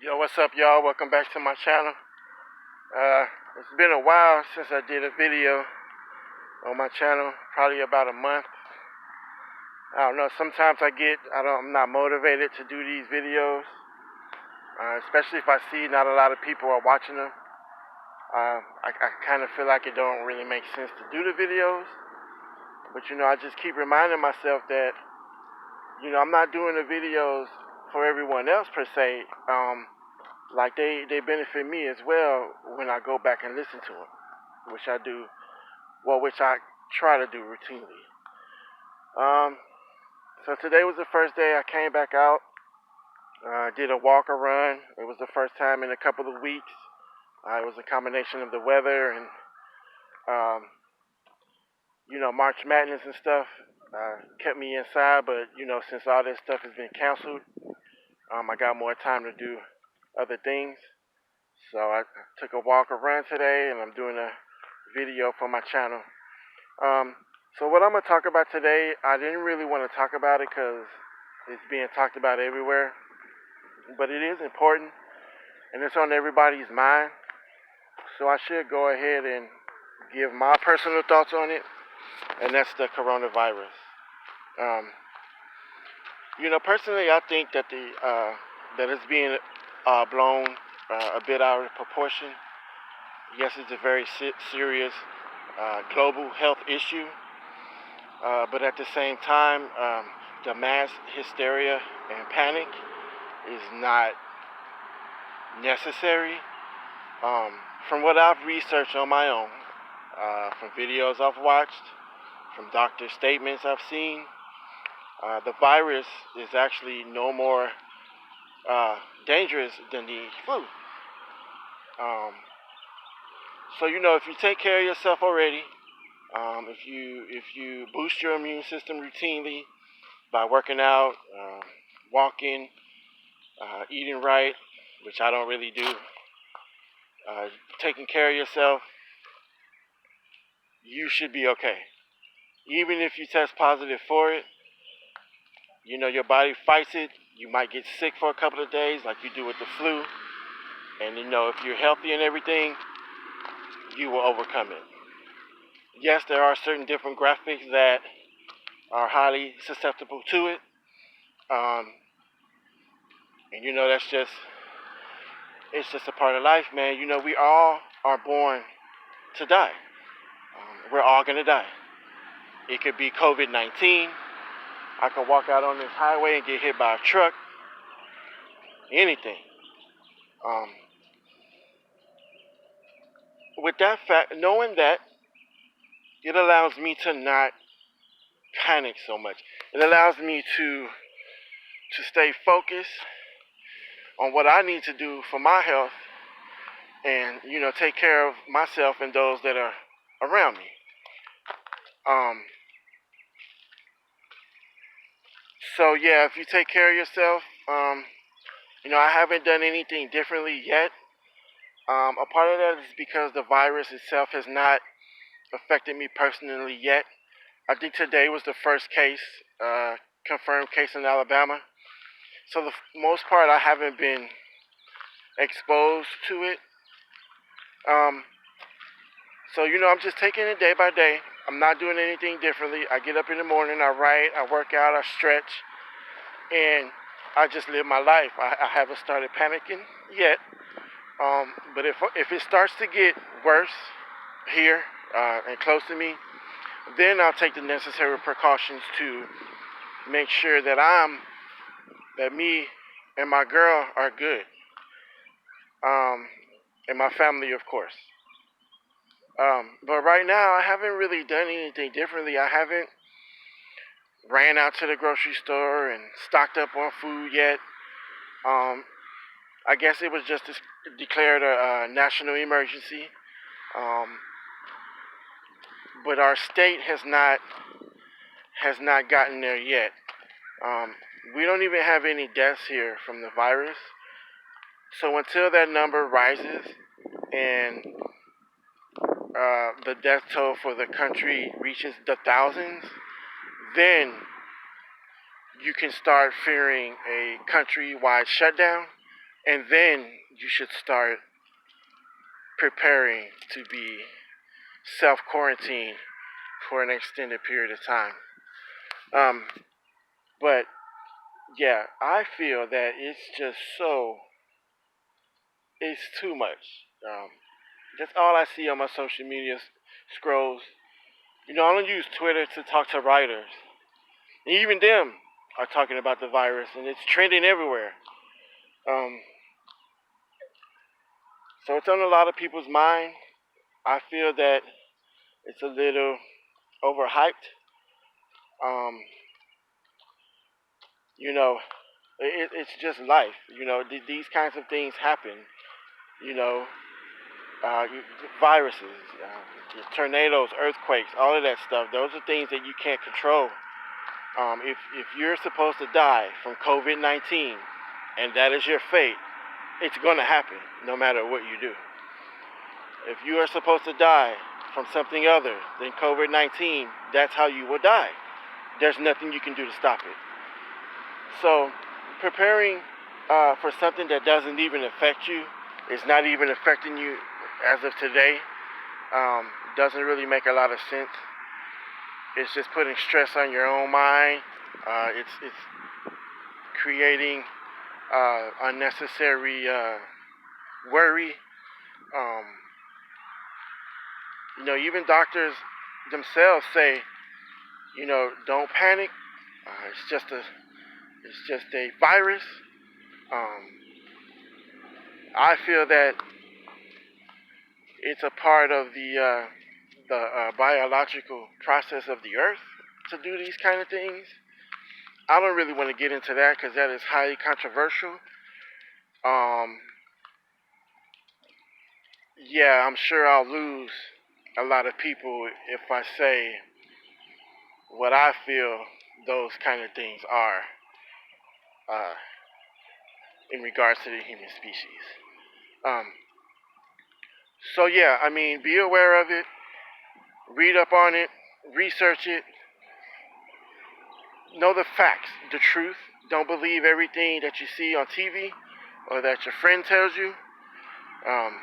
Yo, what's up, y'all? Welcome back to my channel. It's been a while since I did a video on my channel, probably about a month. I don't know, sometimes I'm not motivated to do these videos, especially if I see not a lot of people are watching them. I kind of feel like it don't really make sense to do the videos, but I just keep reminding myself that, I'm not doing the videos for everyone else per se. Like they benefit me as well when I go back and listen to them, which I do, which I try to do routinely. Um, so today was the first day I came back out. Did a walk or run. It was the first time in a couple of weeks. It was a combination of the weather and, um, March Madness and stuff kept me inside. But since all this stuff has been canceled, I got more time to do other things. So I took a walk or run today, and I'm doing a video for my channel. So what I'm going to talk about today, I didn't really want to talk about it because it's being talked about everywhere. But it is important, and it's on everybody's mind. So I should go ahead and give my personal thoughts on it, and that's the coronavirus. Um, Personally, I think that that it's being blown a bit out of proportion. Yes, it's a very serious global health issue, but at the same time, the mass hysteria and panic is not necessary. From what I've researched on my own, from videos I've watched, from doctor statements I've seen, the virus is actually no more dangerous than the flu. Um, so if you take care of yourself already, if you boost your immune system routinely by working out, walking, eating right, which I don't really do, taking care of yourself, you should be okay. Even if you test positive for it, your body fights it. You might get sick for a couple of days like you do with the flu. And if you're healthy and everything, you will overcome it. Yes, there are certain different graphics that are highly susceptible to it. And it's just a part of life, man. We all are born to die. We're all gonna die. It could be COVID-19. I could walk out on this highway and get hit by a truck. Anything. Um, with that fact, knowing that, it allows me to not panic so much. It allows me to stay focused on what I need to do for my health and take care of myself and those that are around me. So yeah, if you take care of yourself, I haven't done anything differently yet. A part of that is because the virus itself has not affected me personally yet. I think today was the first case, confirmed case in Alabama. So the most part, I haven't been exposed to it. So I'm just taking it day by day. I'm not doing anything differently. I get up in the morning, I write, I work out, I stretch, and I just live my life. I haven't started panicking yet. But if it starts to get worse here and close to me, then I'll take the necessary precautions to make sure that me and my girl are good. And my family, of course. But right now, I haven't really done anything differently. I haven't ran out to the grocery store and stocked up on food yet. I guess it was just declared a national emergency. But our state has not gotten there yet. We don't even have any deaths here from the virus. So until that number rises and the death toll for the country reaches the thousands, then you can start fearing a countrywide shutdown. and then you should start preparing to be self-quarantined for an extended period of time. But yeah, I feel that it's too much. That's all I see on my social media scrolls. I don't use Twitter to talk to writers. And even them are talking about the virus, and it's trending everywhere. Um, so it's on a lot of people's mind. I feel that it's a little overhyped. Um, you know, it's just life. These kinds of things happen. You know, uh, Viruses, tornadoes, earthquakes, all of that stuff. Those are things that you can't control. If you're supposed to die from COVID-19 and that is your fate, it's going to happen no matter what you do. If you are supposed to die from something other than COVID-19, that's how you will die. There's nothing you can do to stop it. So preparing for something that doesn't even affect you, is not even affecting you as of today, doesn't really make a lot of sense. It's just putting stress on your own mind. It's creating unnecessary worry. Um, Even doctors themselves say, don't panic. It's just a virus. Um, I feel that it's a part of the biological process of the earth to do these kind of things. I don't really want to get into that because that is highly controversial. Um, yeah, I'm sure I'll lose a lot of people if I say what I feel those kind of things are uh, in regards to the human species. Um, so yeah, be aware of it, read up on it, research it, know the facts, the truth. Don't believe everything that you see on TV or that your friend tells you. Um,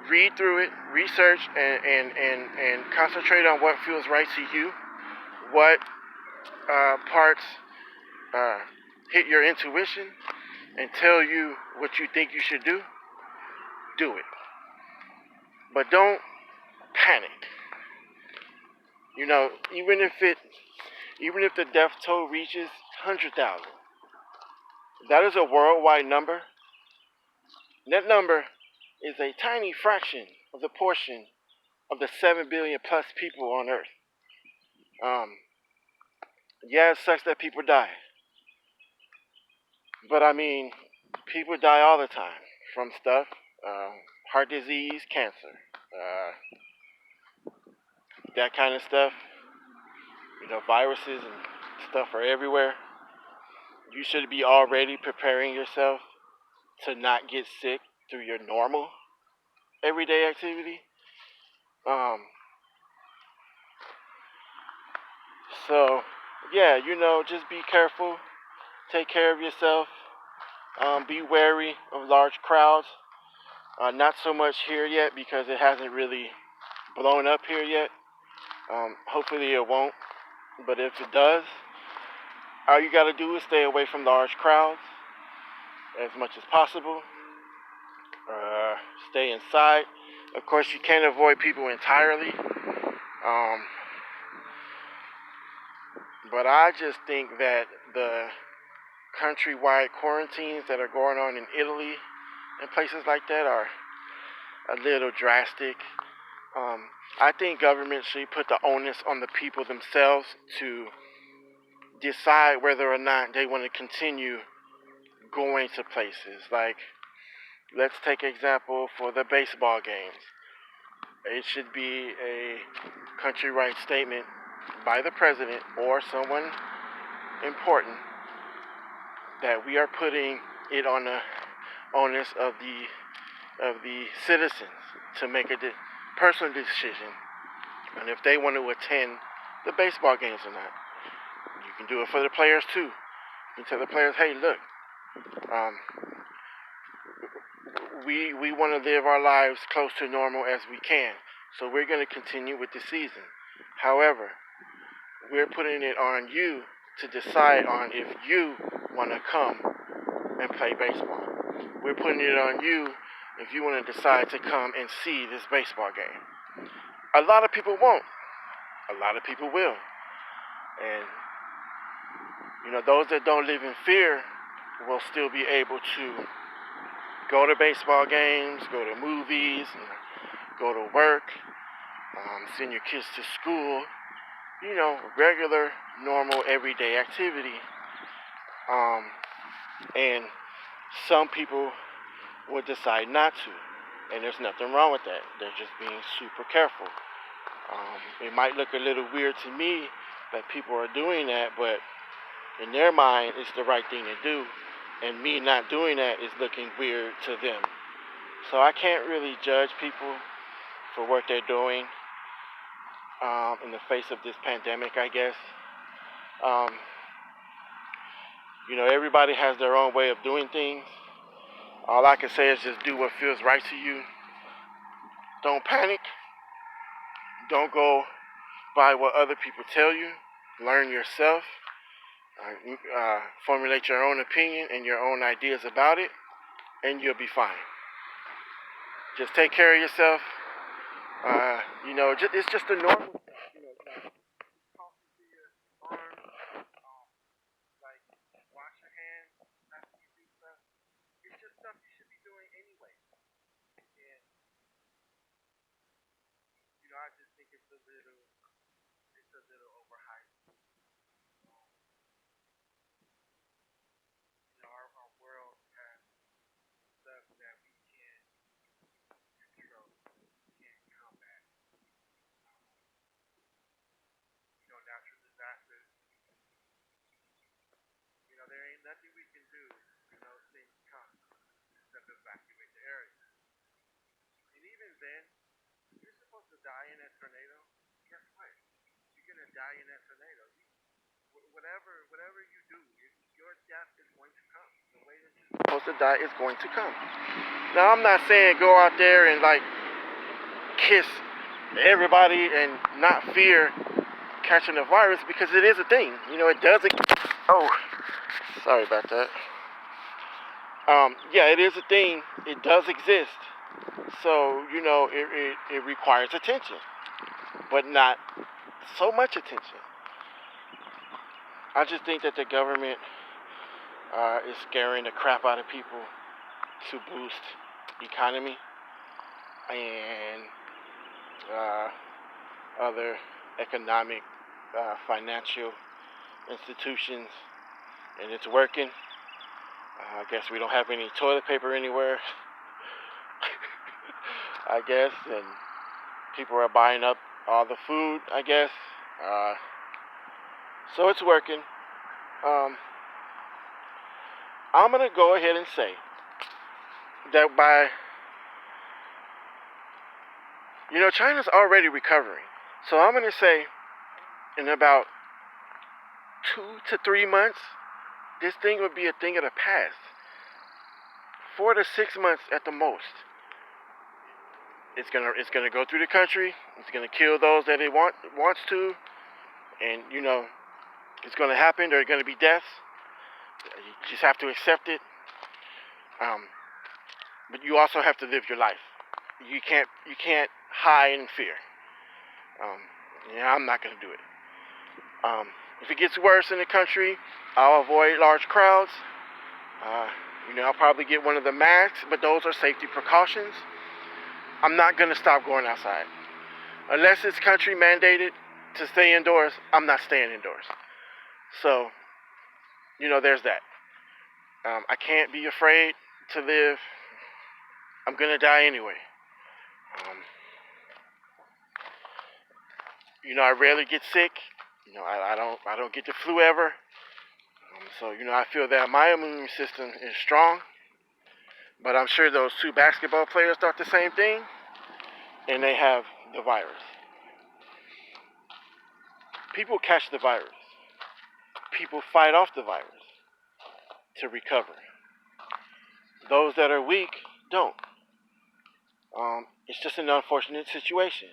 Read through it, research, and concentrate on what feels right to you. What parts hit your intuition and tell you what you think you should do. Do it, but don't panic. Even if the death toll reaches 100,000, that is a worldwide number. That number is a tiny fraction of the portion of the 7 billion plus people on Earth. Yeah, it sucks that people die. But people die all the time from stuff, heart disease, cancer, that kind of stuff. Viruses and stuff are everywhere. You should be already preparing yourself to not get sick through your normal everyday activity. Um, so, yeah, just be careful. Take care of yourself. Be wary of large crowds. Not so much here yet because it hasn't really blown up here yet. Hopefully it won't. But if it does, all you gotta do is stay away from large crowds as much as possible. Stay inside. Of course, you can't avoid people entirely. But I just think that the countrywide quarantines that are going on in Italy and places like that are a little drastic. I think government should put the onus on the people themselves to decide whether or not they want to continue going to places. Like, let's take example for the baseball games. It should be a countrywide statement by the president or someone important that we are putting it on the onus of the citizens to make a personal decision, and if they want to attend the baseball games or not. You can do it for the players too. You tell the players, hey, look, we want to live our lives close to normal as we can. So we're going to continue with the season. However, we're putting it on you to decide on if you want to come and play baseball. We're putting it on you if you want to decide to come and see this baseball game. A lot of people won't. A lot of people will. And, those that don't live in fear will still be able to go to baseball games, go to movies, go to work, send your kids to school, regular, normal, everyday activity. And some people will decide not to, and there's nothing wrong with that. They're just being super careful. It might look a little weird to me that people are doing that, but in their mind, it's the right thing to do, and me not doing that is looking weird to them. So I can't really judge people for what they're doing in the face of this pandemic, I guess. Everybody has their own way of doing things. All I can say is just do what feels right to you. Don't panic. Don't go by what other people tell you. Learn yourself. Formulate your own opinion and your own ideas about it, and you'll be fine. Just take care of yourself. It's just a normal stuff. Like talking to your arms, like wash your hands after you do stuff. It's just stuff you should be doing anyway. And I just think it's a little overhyped. Our world has stuff that we can't control, can't combat. Natural disasters. There ain't nothing we can do when those things come except evacuate the area. And even then, if you're supposed to die in that tornado, guess what? You're gonna die in that tornado. Whatever you do, your death is going to come. The way that you're supposed to die is going to come. Now, I'm not saying go out there and kiss everybody and not fear catching the virus, because it is a thing. It does. Oh, sorry about that. Yeah, it is a thing. It does exist. So it requires attention, but not so much attention. I just think that the government is scaring the crap out of people to boost economy and other economic, financial institutions, and it's working. I guess we don't have any toilet paper anywhere, I guess, and people are buying up all the food, I guess. So it's working. I'm going to go ahead and say that China's already recovering. So I'm going to say in about 2 to 3 months, this thing would be a thing of the past. 4 to 6 months at the most. It's gonna go through the country. It's gonna kill those that it wants to, and it's gonna happen. There are gonna be deaths. You just have to accept it. But you also have to live your life. You can't hide in fear. I'm not gonna do it. If it gets worse in the country, I'll avoid large crowds. I'll probably get one of the masks, but those are safety precautions. I'm not going to stop going outside. Unless it's country mandated to stay indoors, I'm not staying indoors. So, there's that. I can't be afraid to live. I'm going to die anyway. I rarely get sick. I don't get the flu ever. So, I feel that my immune system is strong. But I'm sure those 2 basketball players thought the same thing, and they have the virus. People catch the virus. People fight off the virus to recover. Those that are weak don't. It's just an unfortunate situation.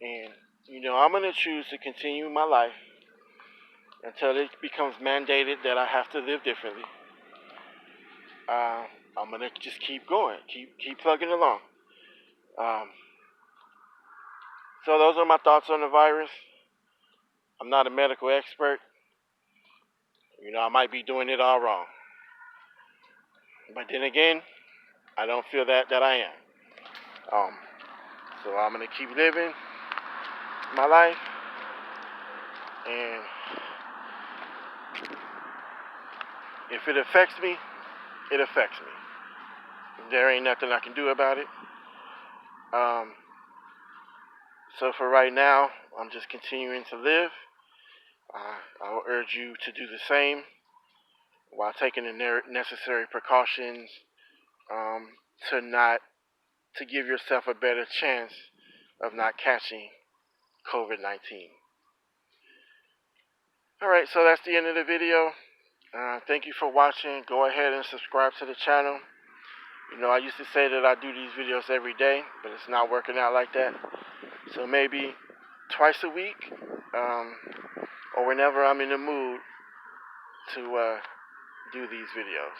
And, I'm going to choose to continue my life until it becomes mandated that I have to live differently. I'm going to just keep going, keep plugging along. Um, so those are my thoughts on the virus. I'm not a medical expert. I might be doing it all wrong. But then again, I don't feel that I am. Um, so I'm going to keep living my life. And if it affects me, it affects me. There ain't nothing I can do about it. So for right now, I'm just continuing to live. I will urge you to do the same while taking the necessary precautions to not to give yourself a better chance of not catching COVID-19. Alright, so that's the end of the video. Thank you for watching. Go ahead and subscribe to the channel. I used to say that I do these videos every day, but it's not working out like that. So maybe twice a week, or whenever I'm in the mood to do these videos.